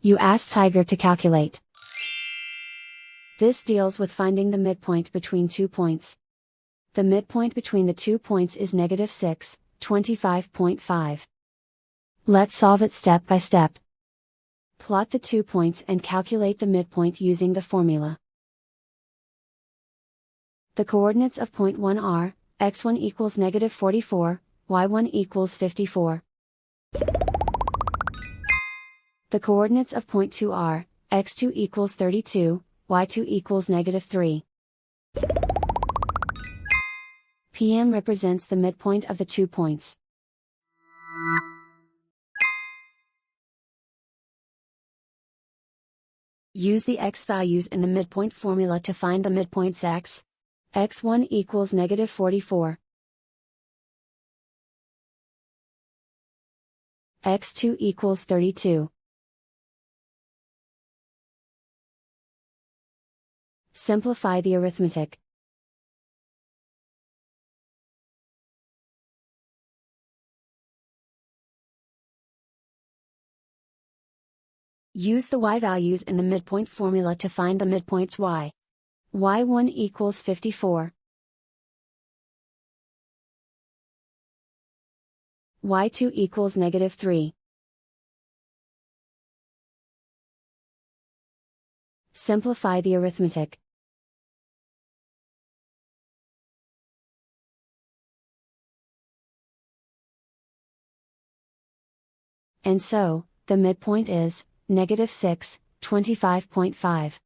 You ask Tiger to calculate. This deals with finding the midpoint between 2 points. The midpoint between the 2 points is -6, 25.5. Let's solve it step by step. Plot the 2 points and calculate the midpoint using the formula. The coordinates of point 1 are, x1 equals -44, y1 equals 54. The coordinates of point 2 are, x2 equals 32, y2 equals -3. PM represents the midpoint of the 2 points. Use the x values in the midpoint formula to find the midpoints x. x1 equals -44. x2 equals 32. Simplify the arithmetic. Use the y values in the midpoint formula to find the midpoints y. y1 equals 54. y2 equals -3. Simplify the arithmetic. And so, the midpoint is, -6, 25.5.